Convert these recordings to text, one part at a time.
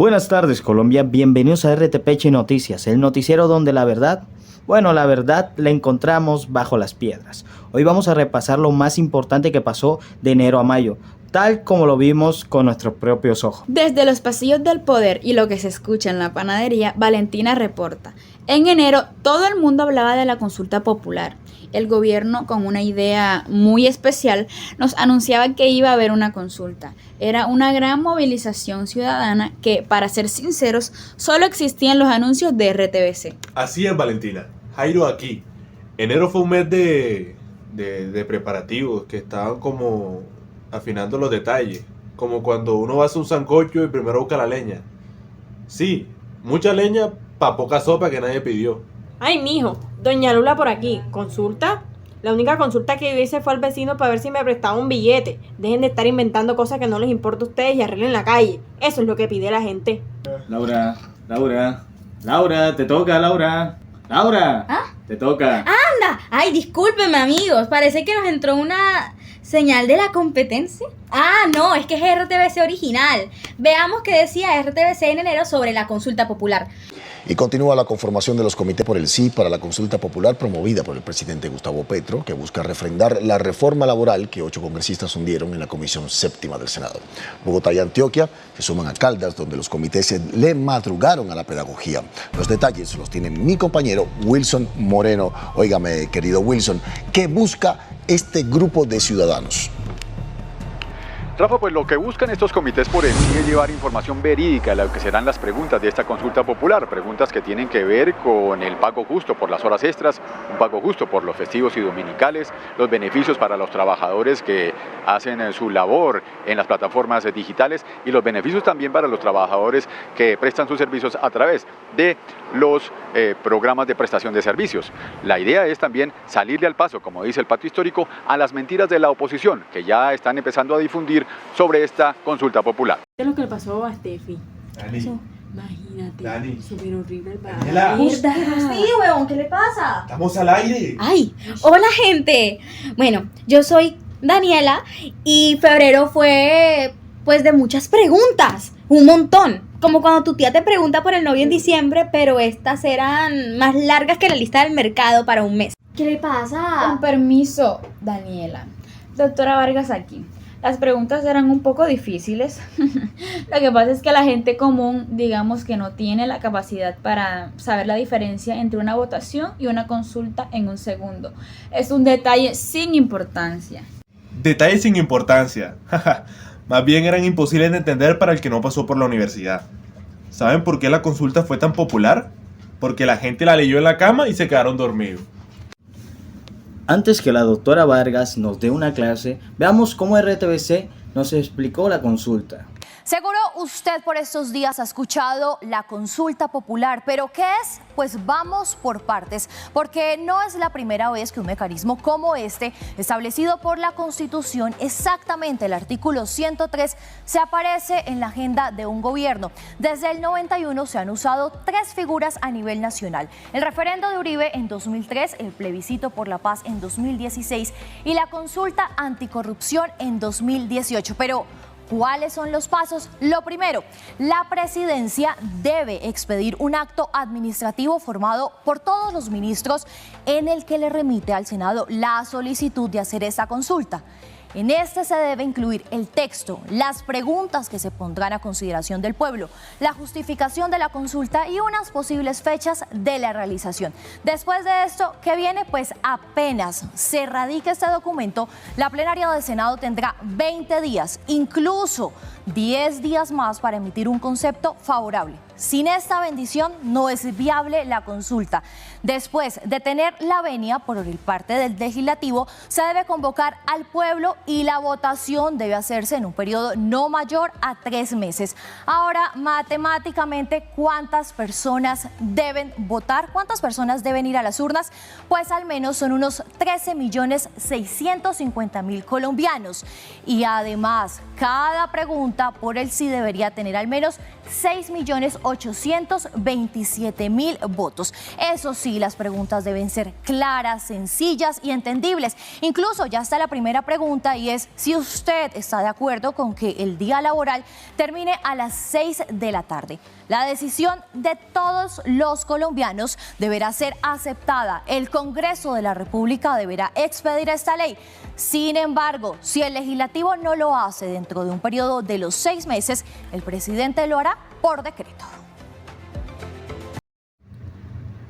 Buenas tardes, Colombia. Bienvenidos a RTPH Noticias, el noticiero donde la verdad la encontramos bajo las piedras. Hoy vamos a repasar lo más importante que pasó de enero a mayo, tal como lo vimos con nuestros propios ojos. Desde los pasillos del poder y lo que se escucha en la panadería, Valentina reporta. En enero todo el mundo hablaba de la consulta popular. El gobierno, con una idea muy especial, nos anunciaba que iba a haber una consulta. Era una gran movilización ciudadana que, para ser sinceros, solo existían los anuncios de RTBC. Así es, Valentina. Jairo aquí. Enero fue un mes de preparativos que estaban como afinando los detalles. Como cuando uno va a hacer un sancocho y primero busca la leña. Sí, mucha leña para poca sopa que nadie pidió. Ay, mijo, doña Lula por aquí. ¿Consulta? La única consulta que yo hice fue al vecino para ver si me prestaba un billete. Dejen de estar inventando cosas que no les importa a ustedes y arreglen la calle. Eso es lo que pide la gente. Laura, te toca, Laura. ¿Ah? Te toca. ¡Anda! Ay, discúlpenme, amigos. Parece que nos entró una señal de la competencia. Ah, no, es que es RTBC original. Veamos qué decía RTBC en enero sobre la consulta popular. Y continúa la conformación de los comités por el sí para la consulta popular promovida por el presidente Gustavo Petro, que busca refrendar la reforma laboral que 8 congresistas hundieron en la Comisión Séptima del Senado. Bogotá y Antioquia se suman a Caldas, donde los comités le madrugaron a la pedagogía. Los detalles los tiene mi compañero Wilson Moreno. Óigame, querido Wilson, ¿qué busca este grupo de ciudadanos? Rafa, pues lo que buscan estos comités por el sí es llevar información verídica de lo que serán las preguntas de esta consulta popular, preguntas que tienen que ver con el pago justo por las horas extras, un pago justo por los festivos y dominicales, los beneficios para los trabajadores que hacen su labor en las plataformas digitales y los beneficios también para los trabajadores que prestan sus servicios a través de los programas de prestación de servicios. La idea es también salirle al paso, como dice el pacto histórico, a las mentiras de la oposición que ya están empezando a difundir sobre esta consulta popular. ¿Qué es lo que le pasó a Steffi? Dani. Imagínate. Dani. Súper horrible el Daniela. Sí, huevón, ¿qué le pasa? Estamos al aire. Ay, hola, gente. Bueno, yo soy Daniela y febrero fue, pues, de muchas preguntas. Un montón. Como cuando tu tía te pregunta por el novio en diciembre, pero estas eran más largas que la lista del mercado para un mes. ¿Qué le pasa? Con permiso, Daniela. Doctora Vargas aquí. Las preguntas eran un poco difíciles. Lo que pasa es que la gente común, digamos que no tiene la capacidad para saber la diferencia entre una votación y una consulta en un segundo. Es un detalle sin importancia. Detalles sin importancia. Más bien eran imposibles de entender para el que no pasó por la universidad. ¿Saben por qué la consulta fue tan popular? Porque la gente la leyó en la cama y se quedaron dormidos. Antes que la doctora Vargas nos dé una clase, veamos cómo RTBC nos explicó la consulta. Seguro usted por estos días ha escuchado la consulta popular, pero ¿qué es? Pues vamos por partes, porque no es la primera vez que un mecanismo como este, establecido por la Constitución, exactamente el artículo 103, se aparece en la agenda de un gobierno. Desde el 91 se han usado 3 figuras a nivel nacional: el referendo de Uribe en 2003, el plebiscito por la paz en 2016 y la consulta anticorrupción en 2018. Pero ¿cuáles son los pasos? Lo primero, la presidencia debe expedir un acto administrativo formado por todos los ministros en el que le remite al Senado la solicitud de hacer esta consulta. En este se debe incluir el texto, las preguntas que se pondrán a consideración del pueblo, la justificación de la consulta y unas posibles fechas de la realización. Después de esto, ¿qué viene? Pues apenas se radique este documento, la plenaria del Senado tendrá 20 días, incluso 10 días más para emitir un concepto favorable. Sin esta bendición no es viable la consulta. Después de tener la venia por parte del legislativo, se debe convocar al pueblo y la votación debe hacerse en un periodo no mayor a 3 meses. Ahora, matemáticamente, ¿cuántas personas deben votar? ¿Cuántas personas deben ir a las urnas? Pues al menos son unos 13.650.000 colombianos. Y además, cada pregunta consulta por el sí debería tener al menos 6.827.000 votos. Eso sí, las preguntas deben ser claras, sencillas y entendibles. Incluso ya está la primera pregunta y es si usted está de acuerdo con que el día laboral termine a las 6 de la tarde. La decisión de todos los colombianos deberá ser aceptada. El Congreso de la República deberá expedir esta ley. Sin embargo, si el legislativo no lo hace dentro de un periodo de los 6 meses, el presidente lo hará por decreto.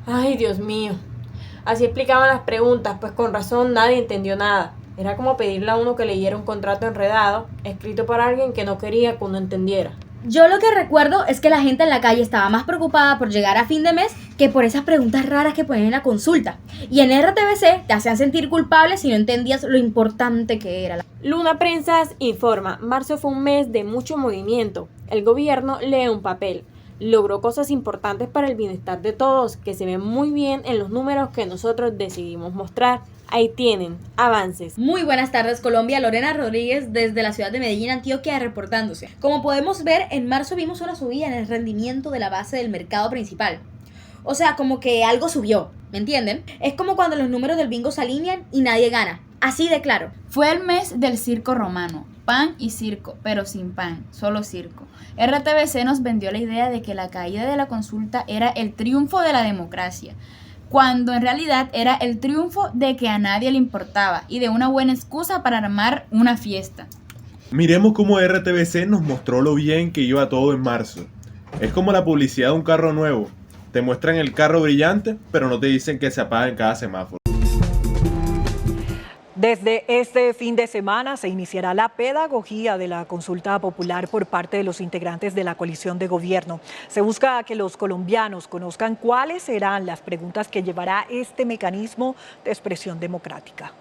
Ay, Dios mío. Así explicaban las preguntas, pues con razón nadie entendió nada. Era como pedirle a uno que leyera un contrato enredado, escrito para alguien que no quería que uno entendiera. Yo lo que recuerdo es que la gente en la calle estaba más preocupada por llegar a fin de mes que por esas preguntas raras que ponen en la consulta. Y en RTVC te hacían sentir culpable si no entendías lo importante que era. Luna Prensas informa, marzo fue un mes de mucho movimiento. El gobierno lee un papel. Logró cosas importantes para el bienestar de todos, que se ven muy bien en los números que nosotros decidimos mostrar. Ahí tienen, avances. Muy buenas tardes, Colombia. Lorena Rodríguez desde la ciudad de Medellín, Antioquia, reportándose. Como podemos ver, en marzo vimos una subida en el rendimiento de la base del mercado principal. O sea, como que algo subió, ¿me entienden? Es como cuando los números del bingo se alinean y nadie gana. Así de claro. Fue el mes del circo romano. Pan y circo, pero sin pan, solo circo. RTVC nos vendió la idea de que la caída de la consulta era el triunfo de la democracia, cuando en realidad era el triunfo de que a nadie le importaba y de una buena excusa para armar una fiesta. Miremos cómo RTVC nos mostró lo bien que iba todo en marzo. Es como la publicidad de un carro nuevo. Te muestran el carro brillante, pero no te dicen que se apaga en cada semáforo. Desde este fin de semana se iniciará la pedagogía de la consulta popular por parte de los integrantes de la coalición de gobierno. Se busca que los colombianos conozcan cuáles serán las preguntas que llevará este mecanismo de expresión democrática.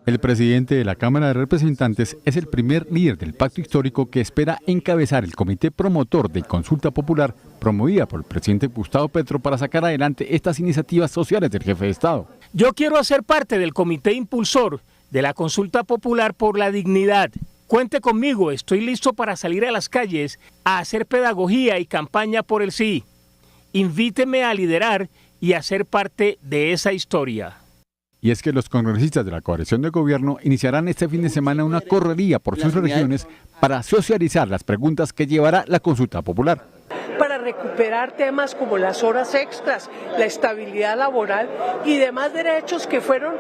El presidente de la Cámara de Representantes es el primer líder del pacto histórico que espera encabezar el comité promotor de consulta popular promovida por el presidente Gustavo Petro para sacar adelante estas iniciativas sociales del jefe de Estado. Yo quiero hacer parte del comité impulsor de la consulta popular por la dignidad. Cuente conmigo, estoy listo para salir a las calles a hacer pedagogía y campaña por el sí. Invíteme a liderar y a ser parte de esa historia. Y es que los congresistas de la coalición de gobierno iniciarán este fin de semana una correría por sus regiones para socializar las preguntas que llevará la consulta popular. Para recuperar temas como las horas extras, la estabilidad laboral y demás derechos que fueron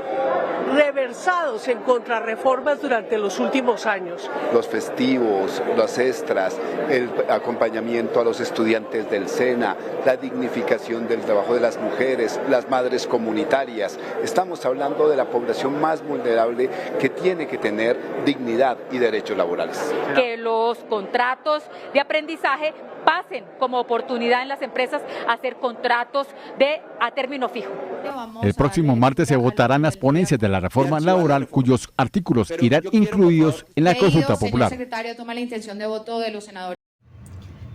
reversados en contrarreformas durante los últimos años. Los festivos, las extras, el acompañamiento a los estudiantes del SENA, la dignificación del trabajo de las mujeres, las madres comunitarias. Estamos hablando de la población más vulnerable que tiene que tener dignidad y derechos laborales. Que los contratos de aprendizaje pasen como oportunidad en las empresas a hacer contratos a término fijo. El próximo martes se votarán las ponencias de la reforma laboral cuyos artículos irán incluidos en la consulta popular. Señor secretario, toma la intención de voto de los senadores.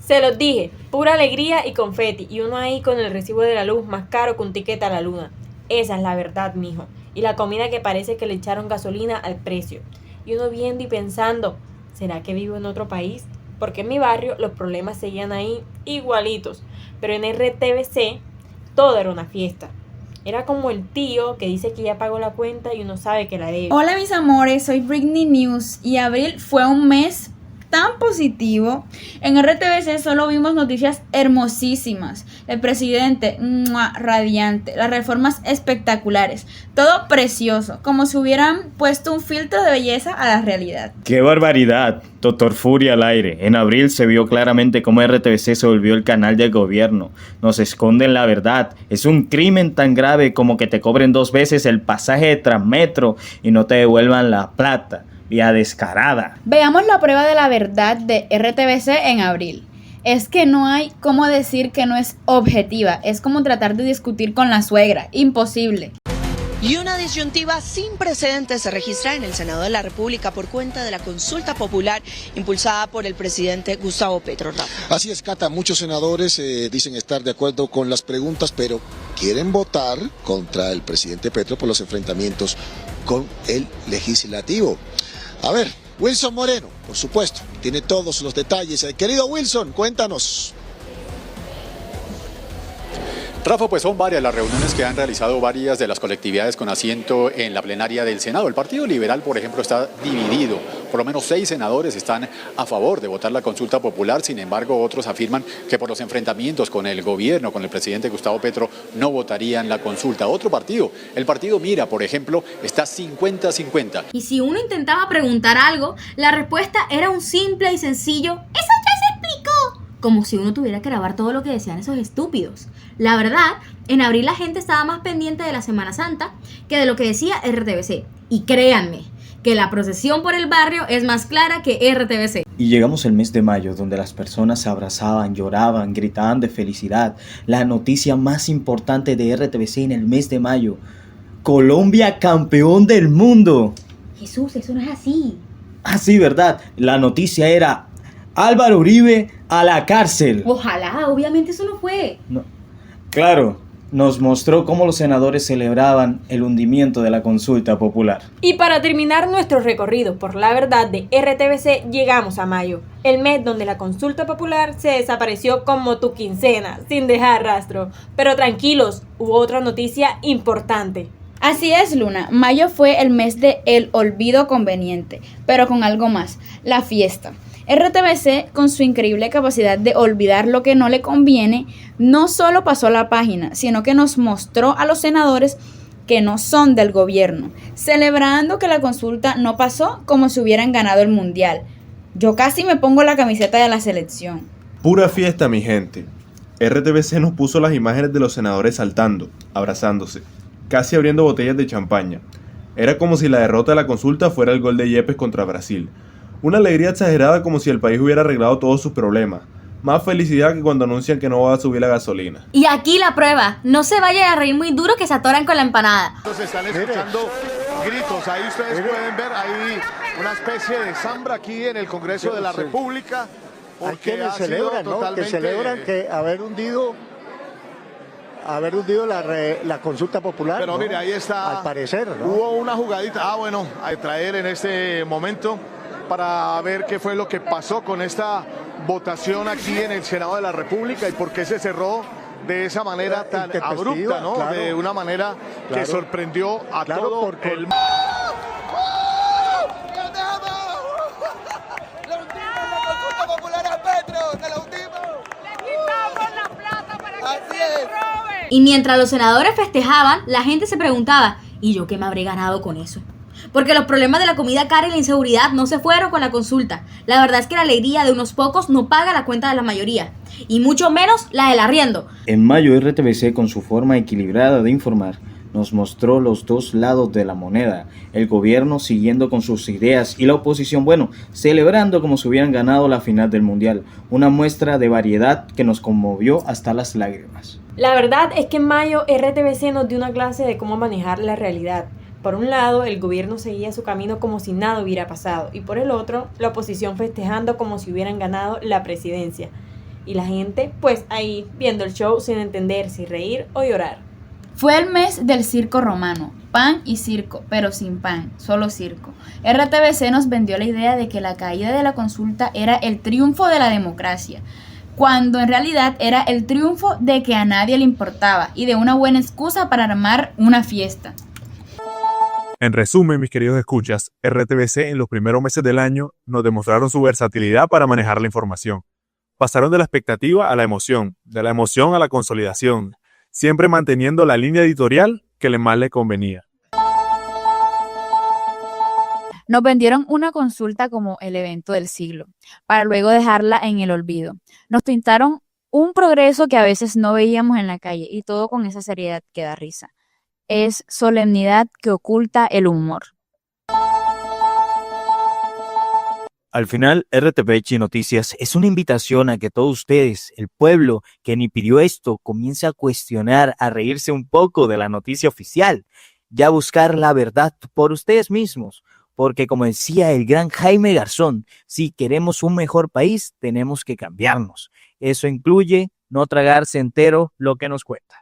Se los dije, pura alegría y confeti, y uno ahí con el recibo de la luz más caro que un tiquete a la luna. Esa es la verdad, mijo. Y la comida que parece que le echaron gasolina al precio. Y uno viendo y pensando, ¿será que vivo en otro país? Porque en mi barrio los problemas seguían ahí igualitos, pero en RTVC todo era una fiesta. Era como el tío que dice que ya pagó la cuenta y uno sabe que la debe. Hola mis amores, soy Britney News y abril fue un mes tan positivo. En RTVC solo vimos noticias hermosísimas. El presidente, radiante. Las reformas espectaculares. Todo precioso. Como si hubieran puesto un filtro de belleza a la realidad. ¡Qué barbaridad! Doctor Furia al aire. En abril se vio claramente cómo RTVC se volvió el canal del gobierno. Nos esconden la verdad. Es un crimen tan grave como que te cobren 2 veces el pasaje de Transmetro y no te devuelvan la plata. Vía descarada. Veamos la prueba de la verdad de RTVC en abril. Es que no hay cómo decir que no es objetiva. Es como tratar de discutir con la suegra. Imposible. Y una disyuntiva sin precedentes se registra en el Senado de la República por cuenta de la consulta popular impulsada por el presidente Gustavo Petro. Así es, Cata, muchos senadores dicen estar de acuerdo con las preguntas, pero quieren votar contra el presidente Petro por los enfrentamientos con el legislativo. A ver, Wilson Moreno, por supuesto, tiene todos los detalles. Querido Wilson, cuéntanos. Rafa, pues son varias las reuniones que han realizado varias de las colectividades con asiento en la plenaria del Senado. El Partido Liberal, por ejemplo, está dividido. Por lo menos 6 senadores están a favor de votar la consulta popular. Sin embargo, otros afirman que por los enfrentamientos con el gobierno, con el presidente Gustavo Petro, no votarían la consulta. Otro partido, el partido Mira, por ejemplo, está 50-50. Y si uno intentaba preguntar algo, la respuesta era un simple y sencillo: ¡eso ya se explicó! Como si uno tuviera que grabar todo lo que decían esos estúpidos. La verdad, en abril la gente estaba más pendiente de la Semana Santa que de lo que decía RTBC. Y créanme, que la procesión por el barrio es más clara que RTBC. Y llegamos al mes de mayo, donde las personas se abrazaban, lloraban, gritaban de felicidad. La noticia más importante de RTBC en el mes de mayo: Colombia campeón del mundo. Jesús, eso no es así. Así, ¿verdad? La noticia era: Álvaro Uribe a la cárcel. Ojalá, obviamente eso no fue. No. Claro, nos mostró cómo los senadores celebraban el hundimiento de la consulta popular. Y para terminar nuestro recorrido por la verdad de RTBC, llegamos a mayo, el mes donde la consulta popular se desapareció como tu quincena, sin dejar rastro. Pero tranquilos, hubo otra noticia importante. Así es, Luna. Mayo fue el mes de el olvido conveniente, pero con algo más: la fiesta. RTBC, con su increíble capacidad de olvidar lo que no le conviene, no solo pasó la página, sino que nos mostró a los senadores que no son del gobierno, celebrando que la consulta no pasó como si hubieran ganado el mundial. Yo casi me pongo la camiseta de la selección. Pura fiesta, mi gente. RTBC nos puso las imágenes de los senadores saltando, abrazándose, casi abriendo botellas de champaña. Era como si la derrota de la consulta fuera el gol de Yepes contra Brasil. Una alegría exagerada, como si el país hubiera arreglado todos sus problemas. Más felicidad que cuando anuncian que no va a subir la gasolina. Y aquí la prueba: no se vayan a reír muy duro que se atoran con la empanada. Se están escuchando gritos, ahí ustedes pueden ver, hay una especie de zambra aquí en el Congreso de la República. Hay quienes celebran, ¿no? Que celebran que haber hundido la consulta popular. Pero ¿no? Mire, ahí está. Al parecer, ¿no? Hubo una jugadita, bueno, a traer en este momento para ver qué fue lo que pasó con esta votación aquí en el Senado de la República y por qué se cerró de esa manera tan abrupta, ¿no? Claro, de una manera que sorprendió a todo el mundo. Y mientras los senadores festejaban, la gente se preguntaba: ¿y yo qué me habré ganado con eso? Porque los problemas de la comida cara y la inseguridad no se fueron con la consulta. La verdad es que la alegría de unos pocos no paga la cuenta de la mayoría, y mucho menos la del arriendo. En mayo, RTBC, con su forma equilibrada de informar, nos mostró los dos lados de la moneda: el gobierno siguiendo con sus ideas y la oposición, celebrando como si hubieran ganado la final del mundial. Una muestra de variedad que nos conmovió hasta las lágrimas. La verdad es que en mayo RTBC nos dio una clase de cómo manejar la realidad. Por un lado, el gobierno seguía su camino como si nada hubiera pasado, y por el otro, la oposición festejando como si hubieran ganado la presidencia. Y la gente, pues ahí, viendo el show sin entender si reír o llorar. Fue el mes del circo romano: pan y circo, pero sin pan, solo circo. RTBC nos vendió la idea de que la caída de la consulta era el triunfo de la democracia, cuando en realidad era el triunfo de que a nadie le importaba y de una buena excusa para armar una fiesta. En resumen, mis queridos escuchas, RTBC en los primeros meses del año nos demostraron su versatilidad para manejar la información. Pasaron de la expectativa a la emoción, de la emoción a la consolidación, siempre manteniendo la línea editorial que más le convenía. Nos vendieron una consulta como el evento del siglo, para luego dejarla en el olvido. Nos pintaron un progreso que a veces no veíamos en la calle, y todo con esa seriedad que da risa. Es solemnidad que oculta el humor. Al final, RTBC Noticias es una invitación a que todos ustedes, el pueblo que ni pidió esto, comience a cuestionar, a reírse un poco de la noticia oficial, ya buscar la verdad por ustedes mismos. Porque como decía el gran Jaime Garzón, si queremos un mejor país, tenemos que cambiarnos. Eso incluye no tragarse entero lo que nos cuenta.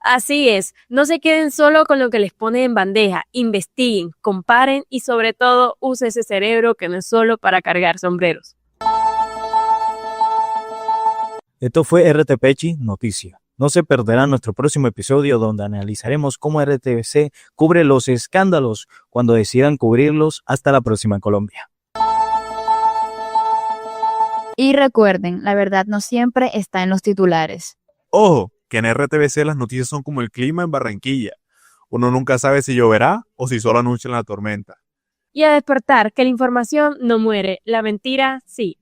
Así es, no se queden solo con lo que les pone en bandeja, investiguen, comparen y sobre todo use ese cerebro que no es solo para cargar sombreros. Esto fue RTPechi Noticia. No se perderá nuestro próximo episodio donde analizaremos cómo RTVC cubre los escándalos cuando decidan cubrirlos. Hasta la próxima en Colombia. Y recuerden, la verdad no siempre está en los titulares. Ojo, que en RTVC las noticias son como el clima en Barranquilla. Uno nunca sabe si lloverá o si solo anuncian la tormenta. Y a despertar, que la información no muere, la mentira sí.